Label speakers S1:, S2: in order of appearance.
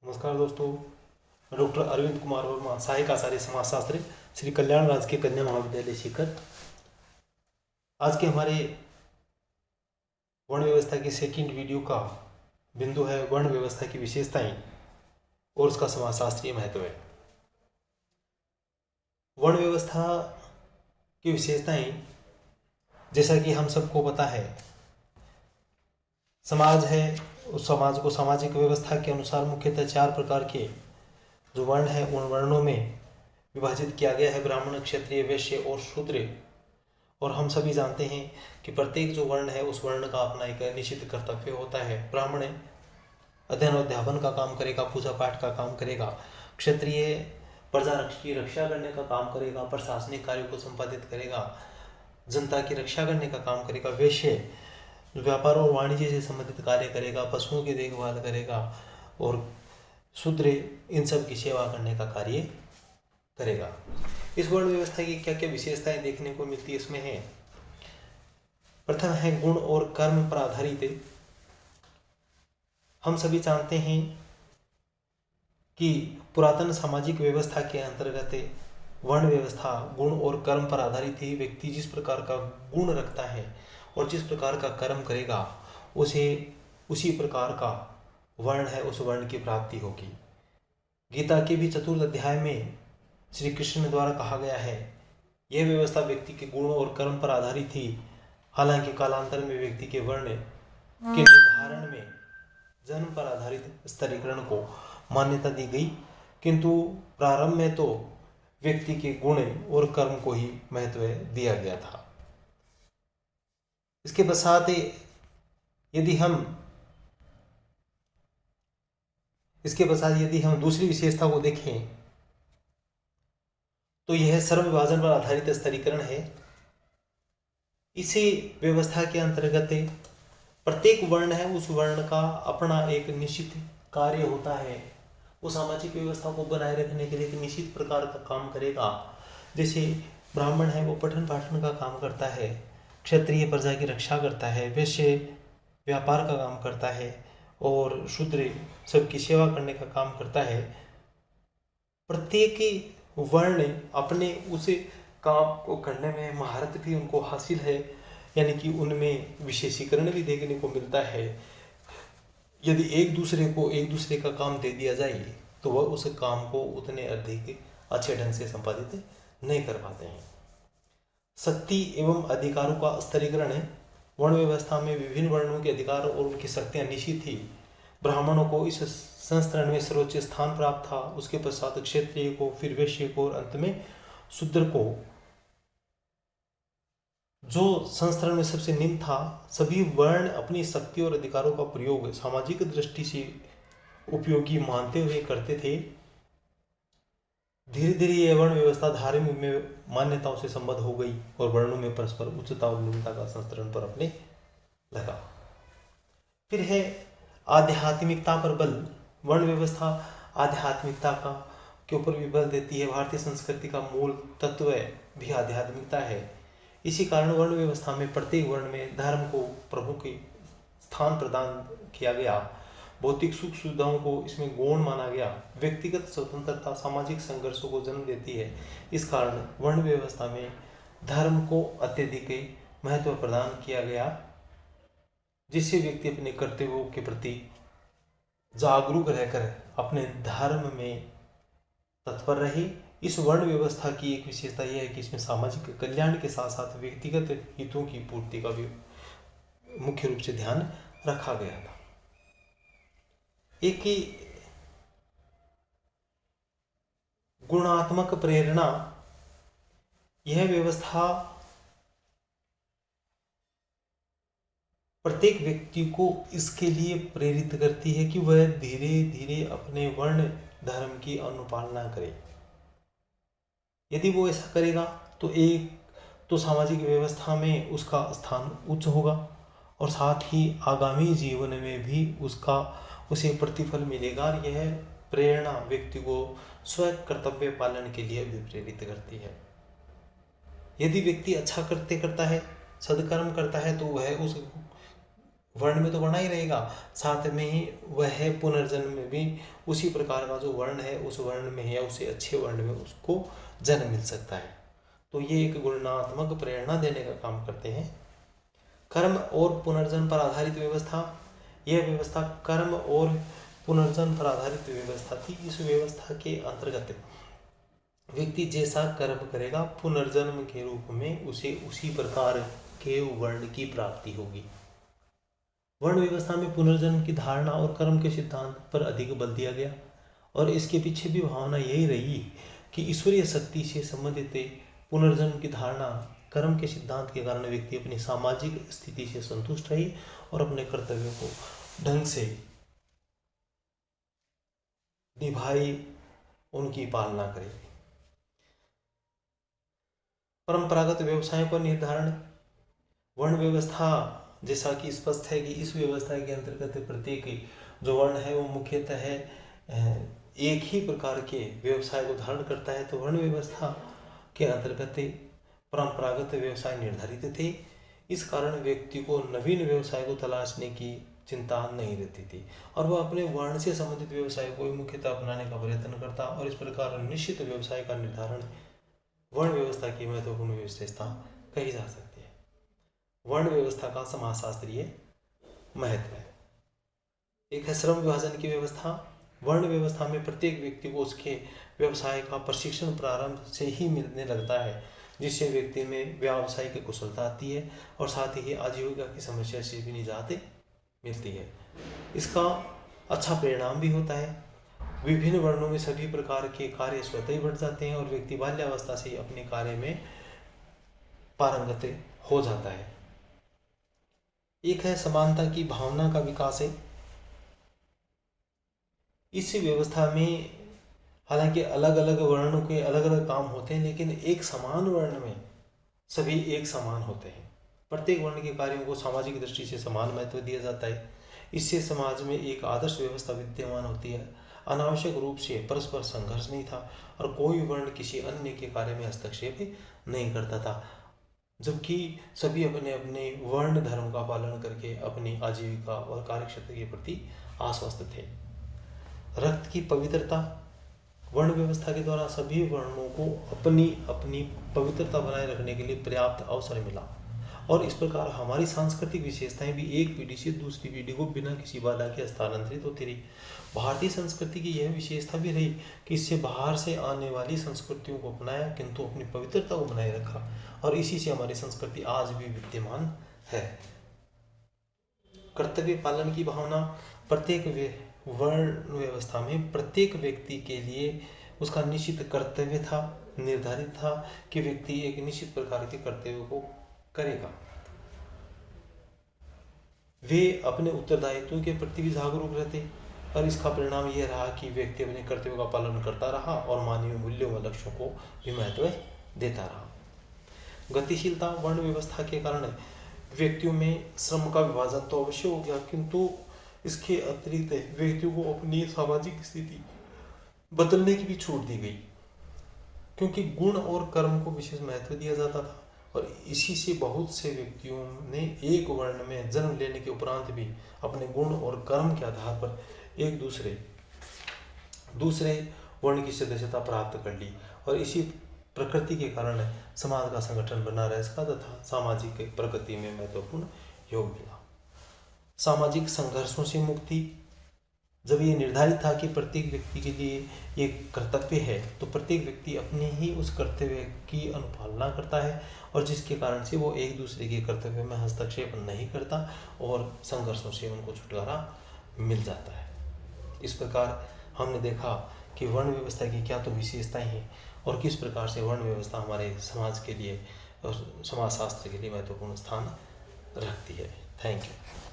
S1: नमस्कार दोस्तों, मैं डॉक्टर अरविंद कुमार वर्मा, सहायक आचार्य समाजशास्त्री, श्री कल्याण राजकीय कन्या महाविद्यालय सीकर। आज के हमारे वर्ण व्यवस्था की सेकंड वीडियो का बिंदु है वर्ण व्यवस्था की विशेषताएं और उसका समाजशास्त्रीय महत्व है। वर्ण व्यवस्था की विशेषताएं, जैसा कि हम सबको पता है, समाज है, उस समाज को सामाजिक व्यवस्था के अनुसार मुख्यतः 4 प्रकार के जो वर्ण है उन वर्णों में विभाजित किया गया है: ब्राह्मण, क्षत्रिय, वैश्य और शूद्र। और हम सभी जानते हैं कि प्रत्येक जो वर्ण है उस वर्ण का अपना एक निश्चित कर्तव्य होता है। ब्राह्मण अध्ययन और अध्यापन का काम करेगा, पूजा पाठ का काम करेगा। क्षत्रिय प्रजा की रक्षा करने का काम करेगा, प्रशासनिक कार्यों को संपादित करेगा, जनता की रक्षा करने का काम करेगा। वैश्य व्यापार और वाणिज्य से संबंधित कार्य करेगा, पशुओं की देखभाल करेगा। और शूद्र इन सब की सेवा करने का कार्य करेगा। इस वर्ण व्यवस्था की क्या क्या विशेषताएं देखने को मिलती है इसमें है। प्रथम है गुण और कर्म पर आधारित। हम सभी जानते हैं कि पुरातन सामाजिक व्यवस्था के अंतर्गत वर्ण व्यवस्था गुण और कर्म पर आधारित ही व्यक्ति जिस प्रकार का गुण रखता है और जिस प्रकार का कर्म करेगा उसे उसी प्रकार का वर्ण है, उस वर्ण की प्राप्ति होगी। गीता के भी चतुर्थ अध्याय में श्री कृष्ण द्वारा कहा गया है, यह व्यवस्था व्यक्ति के गुण और कर्म पर आधारित थी। हालांकि कालांतर में व्यक्ति के वर्ण के निर्धारण में जन्म पर आधारित स्तरीकरण को मान्यता दी गई, किंतु प्रारंभ में तो व्यक्ति के गुण और कर्म को ही महत्व दिया गया था। इसके पश्चात यदि हम दूसरी विशेषता को देखें तो यह सर्व विभाजन पर आधारित स्तरीकरण है। इसी व्यवस्था के अंतर्गत प्रत्येक वर्ण है उस वर्ण का अपना एक निश्चित कार्य होता है। वो सामाजिक व्यवस्था को बनाए रखने के लिए एक निश्चित प्रकार का काम करेगा। जैसे ब्राह्मण है वो पठन पाठन का काम करता है, क्षत्रिय प्रजा की रक्षा करता है, वैश्य व्यापार का काम करता है और शूद्र सबकी सेवा करने का काम करता है। प्रत्येक वर्ण अपने उस काम को करने में महारत भी उनको हासिल है, यानी कि उनमें विशेषीकरण भी देखने को मिलता है। यदि एक दूसरे का काम दे दिया जाए तो वह उस काम को उतने अधिक अच्छे ढंग से संपादित नहीं कर पाते हैं। शक्ति एवं अधिकारों का स्तरीकरण है। वर्ण व्यवस्था में विभिन्न वर्णों के अधिकार और उनकी शक्तियां निश्चित थी। ब्राह्मणों को इस संस्करण में सर्वोच्च स्थान प्राप्त था, उसके पश्चात क्षत्रिय को, फिर वैश्य को और अंत में शूद्र को। जो संस्करण में सबसे निम्न था, सभी वर्ण अपनी शक्ति और अधिकारों का प्रयोग सामाजिक दृष्टि से उपयोगी मानते हुए करते थे। धीरे धीरे यह वर्ण व्यवस्था धार्मिक में मान्यताओं से संबद्ध हो गई और वर्णों में परस्पर उच्चता और निम्नता का संस्करण पर अपने लगा। फिर है आध्यात्मिकता पर बल। वर्ण व्यवस्था आध्यात्मिकता का के ऊपर भी बल देती है। भारतीय संस्कृति का मूल तत्व भी आध्यात्मिकता है। इसी कारण वर्ण व्यवस्था में प्रत्येक वर्ण में धर्म को प्रमुख स्थान प्रदान किया गया। भौतिक सुख सुविधाओं को इसमें गौण माना गया। व्यक्तिगत स्वतंत्रता सामाजिक संघर्षों को जन्म देती है। इस कारण वर्ण व्यवस्था में धर्म को अत्यधिक महत्व प्रदान किया गया, जिससे व्यक्ति अपने कर्तव्यों के प्रति जागरूक रहकर अपने धर्म में तत्पर रहे। इस वर्ण व्यवस्था की एक विशेषता यह है कि इसमें सामाजिक कल्याण के साथ साथ व्यक्तिगत हितों की पूर्ति का भी मुख्य रूप से ध्यान रखा गया था। एक गुणात्मक प्रेरणा, यह व्यवस्था प्रत्येक व्यक्ति को इसके लिए प्रेरित करती है कि वह धीरे धीरे अपने वर्ण धर्म की अनुपालना करे। यदि वो ऐसा करेगा तो सामाजिक व्यवस्था में उसका स्थान उच्च होगा और साथ ही आगामी जीवन में भी उसे प्रतिफल मिलेगा। यह प्रेरणा व्यक्ति को स्वयं कर्तव्य पालन के लिए भी प्रेरित करती है। यदि व्यक्ति अच्छा करता है, सदकर्म करता है, तो वह उस वर्ण में तो बना ही रहेगा, साथ में ही वह पुनर्जन्म में भी उसी प्रकार का जो वर्ण है उस वर्ण में या उसे अच्छे वर्ण में उसको जन्म मिल सकता है। तो ये एक गुणात्मक प्रेरणा देने का काम करते हैं। कर्म और पुनर्जन्म पर आधारित व्यवस्था, यह व्यवस्था कर्म और पुनर्जन्म पर आधारित व्यवस्था थी। इस व्यवस्था के अंतर्गत व्यक्ति जैसा कर्म करेगा पुनर्जन्म के रूप में उसे उसी प्रकार के वर्ण की प्राप्ति होगी। वर्ण व्यवस्था में पुनर्जन्म की धारणा और कर्म के सिद्धांत पर अधिक बल दिया गया और इसके पीछे भी भावना यही रही कि ईश्वरीय शक्ति से संबंधित पुनर्जन्म की धारणा कर्म के सिद्धांत के कारण व्यक्ति अपनी सामाजिक स्थिति से संतुष्ट रहे और अपने कर्तव्यों को ढंग से निभाए, उनकी पालना करे। परंपरागत व्यवसायों का निर्धारण, वर्ण व्यवस्था जैसा कि स्पष्ट है कि इस व्यवस्था के अंतर्गत प्रत्येक जो वर्ण है वो मुख्यतः एक ही प्रकार के व्यवसाय को धारण करता है। तो वर्ण व्यवस्था के अंतर्गत परंपरागत व्यवसाय निर्धारित थे। इस कारण व्यक्ति को नवीन व्यवसाय को तलाशने की चिंता नहीं रहती थी और वह अपने वर्ण से संबंधित व्यवसाय को मुख्यतः अपनाने का प्रयत्न करता और इस प्रकार निश्चित व्यवसाय का निर्धारण वर्ण व्यवस्था की महत्वपूर्ण विशेषता कही जा सकती है। वर्ण व्यवस्था का समाजशास्त्रीय महत्व है। एक है श्रम विभाजन की व्यवस्था। वर्ण व्यवस्था में प्रत्येक व्यक्ति को उसके व्यवसाय का प्रशिक्षण प्रारंभ से ही मिलने लगता है, जिससे व्यक्ति में व्यावसायिक कुशलता आती है और साथ ही आजीविका की समस्या से भी निजात मिलती है। इसका अच्छा परिणाम भी होता है। विभिन्न वर्णों में सभी प्रकार के कार्य स्वतः ही बढ़ जाते हैं और व्यक्ति बाल्यावस्था से अपने कार्य में पारंगत हो जाता है। एक है समानता की भावना का विकास है। इस व्यवस्था में हालांकि अलग अलग वर्णों के अलग अलग काम होते हैं, लेकिन एक समान वर्ण में सभी एक समान होते हैं। प्रत्येक वर्ण के कार्यों को सामाजिक दृष्टि से समान महत्व दिया जाता है। इससे समाज में एक आदर्श व्यवस्था विद्यमान होती है। अनावश्यक रूप से परस्पर संघर्ष नहीं था और कोई वर्ण किसी अन्य के कार्य में हस्तक्षेप नहीं करता था, जबकि सभी अपने अपने वर्ण धर्म का पालन करके अपनी आजीविका और कार्यक्षेत्र के प्रति आश्वस्त थे। रक्त की पवित्रता, वर्ण व्यवस्था के द्वारा सभी वर्णों को अपनी अपनी पवित्रता बनाए रखने के लिए पर्याप्त अवसर मिला और इस प्रकार हमारी सांस्कृतिक विशेषताएं भी एक पीढ़ी से दूसरी पीढ़ी को बिना किसी बाधा के स्थानांतरित होती रही। भारतीय संस्कृति की यह विशेषता भी रही कि इससे बाहर से आने वाली संस्कृतियों को अपनाया किंतु अपनी पवित्रता को बनाए रखा और इसी से हमारी संस्कृति आज भी विद्यमान है। कर्तव्य पालन की भावना, प्रत्येक वर्ण व्यवस्था में प्रत्येक व्यक्ति के लिए उसका निश्चित कर्तव्य था, निर्धारित था कि व्यक्ति एक निश्चित प्रकार के कर्तव्य को करेगा। वे अपने उत्तरदायित्व के प्रति भी जागरूक रहते और इसका परिणाम यह रहा कि व्यक्ति अपने कर्तव्यों का पालन करता रहा और मानवीय मूल्यों व लक्ष्यों को भी महत्व देता रहा। गतिशीलता, वर्ण व्यवस्था के कारण व्यक्तियों में श्रम का विभाजन तो अवश्य हो गया, किंतु इसके अतिरिक्त व्यक्तियों को अपनी सामाजिक स्थिति बदलने की भी छूट दी गई, क्योंकि गुण और कर्म को विशेष महत्व दिया जाता था और इसी से बहुत से व्यक्तियों ने एक वर्ण में जन्म लेने के उपरांत भी अपने गुण और कर्म के आधार पर एक दूसरे वर्ण की सदस्यता प्राप्त कर ली और इसी प्रकृति के कारण समाज का संगठन बना रह सका तथा सामाजिक प्रगति में महत्वपूर्ण योग मिला। सामाजिक संघर्षों से मुक्ति, जब ये निर्धारित था कि प्रत्येक व्यक्ति के लिए ये कर्तव्य है तो प्रत्येक व्यक्ति अपने ही उस कर्तव्य की अनुपालना करता है और जिसके कारण से वो एक दूसरे के कर्तव्य में हस्तक्षेप नहीं करता और संघर्षों से उनको छुटकारा मिल जाता है। इस प्रकार हमने देखा कि वर्ण व्यवस्था की क्या तो विशेषताएं हैं और किस प्रकार से वर्ण व्यवस्था हमारे समाज के लिए और समाजशास्त्र के लिए महत्वपूर्ण स्थान रखती है। Thank you.